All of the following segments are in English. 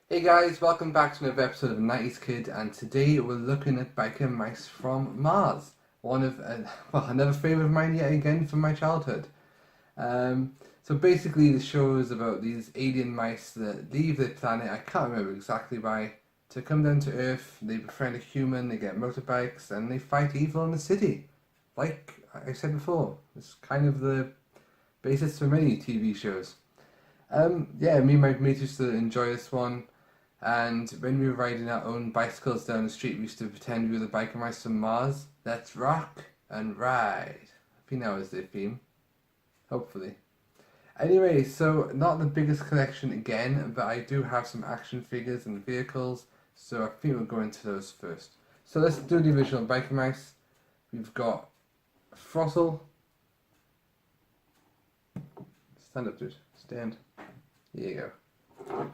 Hey guys, welcome back to another episode of 90s Kid, and today we're looking at biker mice from Mars. One of, another favourite of mine yet again from my childhood. So basically the show is about these alien mice that leave their planet, I can't remember exactly why, to come down to Earth. They befriend a human, they get motorbikes, and they fight evil in the city. Like I said before, it's kind of the basis for many TV shows. Yeah, me and my mates used to enjoy this one. And when we were riding our own bicycles down the street, we used to pretend we were the biker mice from Mars. Let's rock and ride. I think that was their theme. Hopefully. Anyway, so not the biggest collection again, but I do have some action figures and vehicles, so I think we'll go into those first. So let's do the original biker mice. We've got Throttle. Stand up, dude. Stand. Here you go.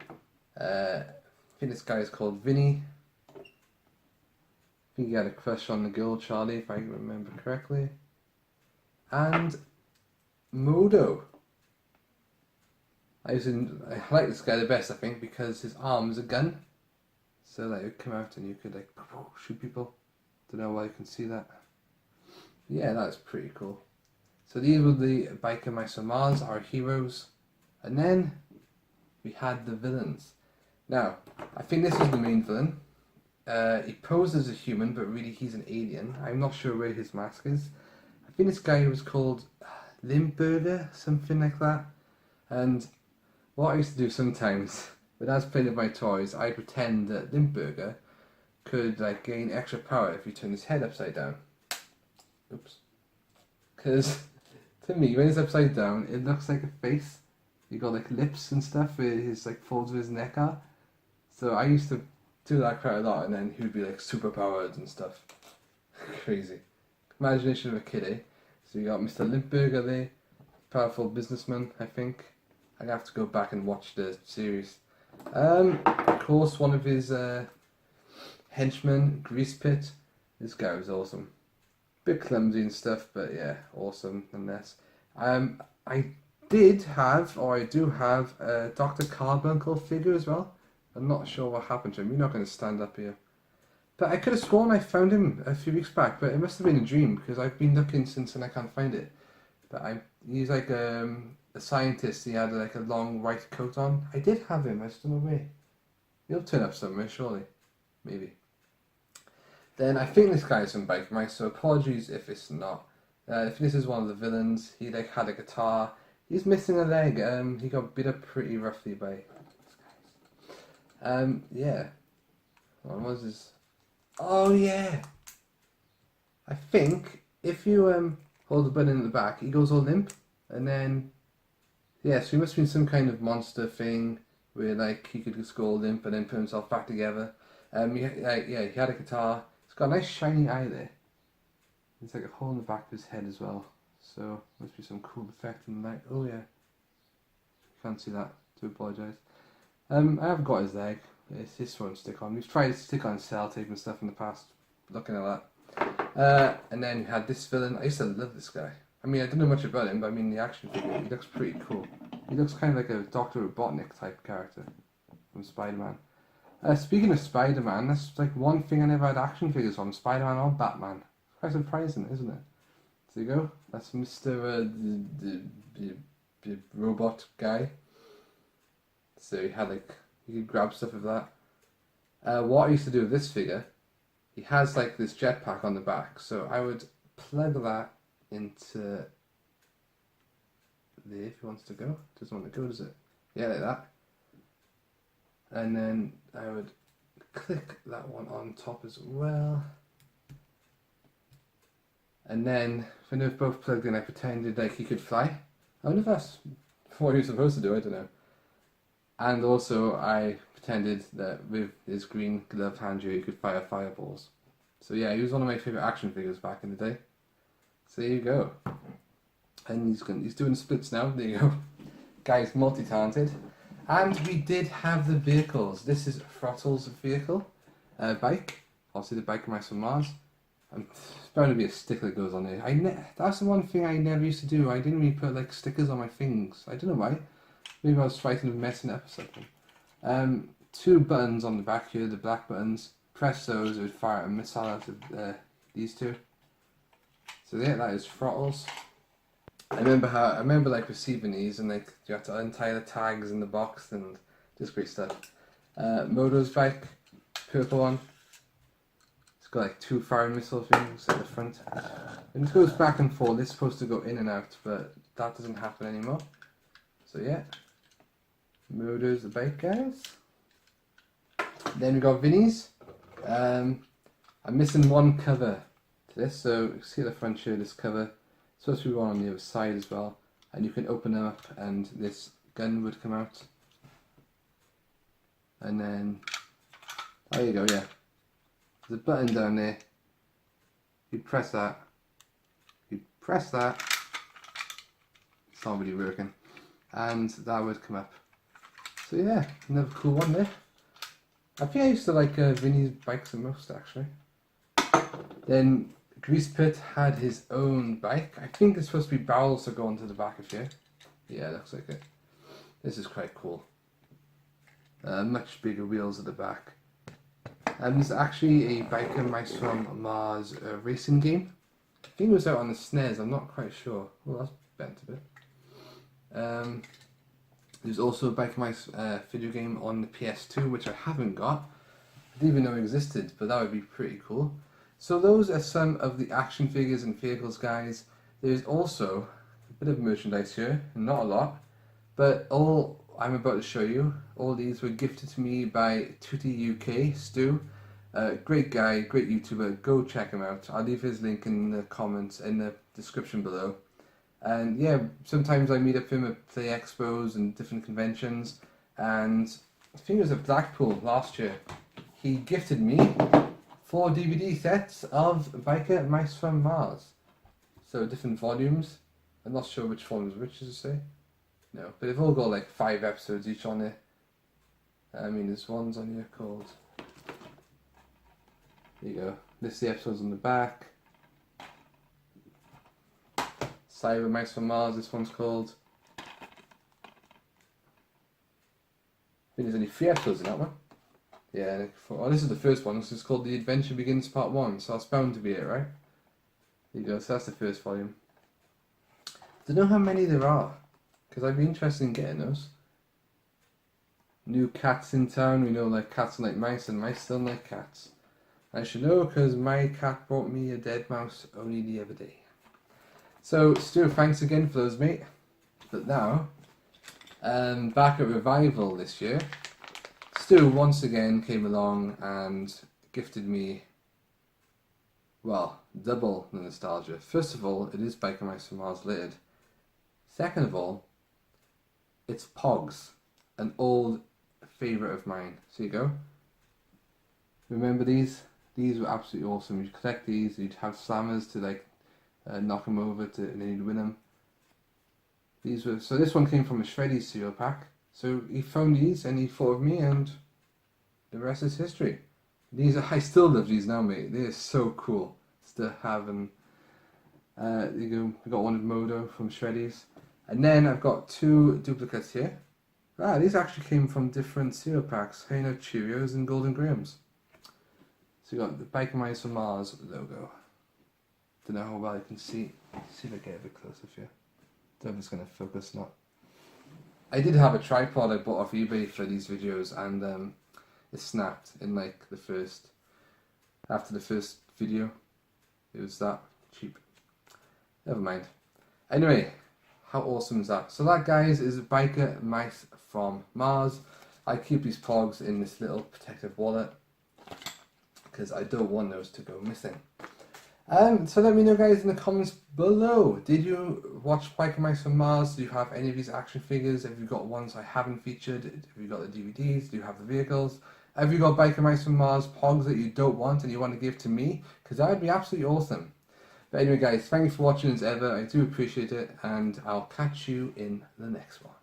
I think this guy is called Vinny. I think he had a crush on the girl Charlie, if I remember correctly. And Modo. I like this guy the best, I think, because his arm is a gun. So that it would come out and you could like shoot people. Don't know why you can see that. Yeah, that's pretty cool. So these were the biker mice from Mars, our heroes. And then we had the villains. Now, I think this is the main villain. He poses as a human, but really he's an alien. I'm not sure where his mask is. I think this guy was called Limburger, something like that. And what I used to do sometimes, when I was playing with my toys, I pretend that Limburger could like gain extra power if you turn his head upside down. Oops. Because to me, when it's upside down, it looks like a face. You got like lips and stuff where his like folds of his neck are. So I used to do that quite a lot, and then he would be like super powered and stuff. Crazy. Imagination of a kid, eh? So you got Mr. Limpburger there, powerful businessman, I think. I have to go back and watch the series. Of course, one of his henchmen, Grease Pit. This guy was awesome. Bit clumsy and stuff, but yeah, awesome nonetheless. I did have, or I do have, a Dr. Carbuncle figure as well. I'm not sure what happened to him. You're not going to stand up here. But I could have sworn I found him a few weeks back, but it must have been a dream because I've been looking since and I can't find it. But he's like a scientist. He had like a long white coat on. I did have him. I just don't know where. He'll turn up somewhere, surely. Maybe. Then I think this guy is from Bike Mice, so apologies if it's not. If this is one of the villains, he like had a guitar. He's missing a leg. He got beat up pretty roughly by yeah. What was his? Oh yeah. I think if you hold the button in the back, he goes all limp, and then yeah. So he must have been some kind of monster thing where like he could just go all limp and then put himself back together. Yeah, he had a guitar. It's got a nice shiny eye there. It's like a hole in the back of his head as well. So must be some cool effect in the light. Oh yeah. Can't see that. Do apologise. I haven't got his leg. His won't stick on. We've tried to stick on sellotape and stuff in the past. Looking at that. And then you had this villain. I used to love this guy. I mean, I don't know much about him, but I mean, the action figure, he looks pretty cool. He looks kind of like a Dr. Robotnik type character from Spider-Man. Speaking of Spider-Man, that's like one thing I never had action figures from, Spider-Man or Batman. Quite surprising, isn't it? There you go. That's Mr. The robot guy. So he had like, you could grab stuff with that. What I used to do with this figure, he has like this jetpack on the back, so I would plug that into there if he wants to go. Doesn't want to go, does it? Yeah, like that. And then I would click that one on top as well. And then when they were both plugged in, I pretended like he could fly. I wonder if that's what he was supposed to do, I don't know. And also I pretended that with his green gloved hand here he could fire fireballs. So yeah, he was one of my favourite action figures back in the day. So there you go. And he's doing splits now, there you go. Guy's multi-talented. And we did have the vehicles. This is Throttle's vehicle, bike. Obviously the Biker Mice from Mars. There's bound to be a sticker that goes on there. That's the one thing I never used to do. I didn't really put like stickers on my things. I don't know why. Maybe I was frightened of messing up or something. two buttons on the back here, the black buttons. Press those, it would fire a missile out of these two. So yeah, that is throttles. I remember like receiving these, and like you have to untie the tags in the box, and just great stuff. Moto's bike, purple one. It's got like two firing missile things at the front. And it goes back and forth. It's supposed to go in and out, but that doesn't happen anymore. So yeah, Moto's the bike, guys. Then we got Vinny's. I'm missing one cover to this, so you can see at the front here, this cover. It's supposed to be one on the other side as well, and you can open them up and this gun would come out. And then, there you go, yeah. There's a button down there. You press that. You press that. It's not really working. And that would come up. So yeah, another cool one there. I think I used to like Vinny's bikes the most, actually. Then Grease Pit had his own bike. I think it's supposed to be barrels that go onto the back of here. Yeah, looks like it. This is quite cool. Much bigger wheels at the back. And there's actually a Biker Mice from Mars racing game. I think it was out on the SNES, I'm not quite sure. Well, that's bent a bit. There's also a Biker Mice video game on the PS2, which I haven't got. I didn't even know existed, but that would be pretty cool. So those are some of the action figures and vehicles, guys. There's also a bit of merchandise here, not a lot, but all I'm about to show you, all these were gifted to me by Tootie UK, Stu. Great guy, great YouTuber, go check him out. I'll leave his link in the comments, in the description below. And yeah, sometimes I meet up with him at Play Expos and different conventions, and I think it was at Blackpool last year. He gifted me 4 DVD sets of Biker Mice from Mars. So different volumes. I'm not sure which volumes which, does it say? No, but they've all got like 5 episodes each on there. I mean, there's ones on here called... There you go. This is the episodes on the back. Cyber Mice from Mars, this one's called. I think there's only 3 episodes in that one. Yeah, oh, this is the first one. This is called The Adventure Begins Part 1, so that's bound to be it, right? There you go, so that's the first volume. Don't know how many there are, because I'd be interested in getting those. New cats in town, we know like cats like mice, and mice don't like cats. I should know, because my cat brought me a dead mouse only the other day. So, Stu, thanks again for those, mate. But now, back at Revival this year, Stu once again came along and gifted me, well, double the nostalgia. First of all, it is Biker Mice from Mars Littered. Second of all, it's Pogs, an old favourite of mine. So you go. Remember these? These were absolutely awesome. You'd collect these, you'd have slammers to like knock them over and then you'd win them. These were, so this one came from a Shreddies cereal pack. So he found these and he thought of me, and the rest is history. These are, I still love these now, mate. They're so cool to have. And you go, we got one of Modo from Shreddies, and then I've got 2 duplicates here. Ah, these actually came from different cereal packs: Hey No Cheerios and Golden Grahams. So you got the Biker Mice from Mars logo. Don't know how well you can see. See if I get a bit closer for you. Don't know if it's going to focus, not. I did have a tripod I bought off eBay for these videos, and it snapped in like after the first video. It was that cheap. Never mind. Anyway, how awesome is that? So that, guys, is Biker Mice from Mars. I keep these Pogs in this little protective wallet because I don't want those to go missing. So let me know, guys, in the comments below. Did you watch Biker Mice from Mars? Do you have any of these action figures? Have you got ones I haven't featured? Have you got the DVDs? Do you have the vehicles? Have you got Biker Mice from Mars Pogs that you don't want and you want to give to me? Because that would be absolutely awesome. But anyway, guys, thank you for watching as ever. I do appreciate it, and I'll catch you in the next one.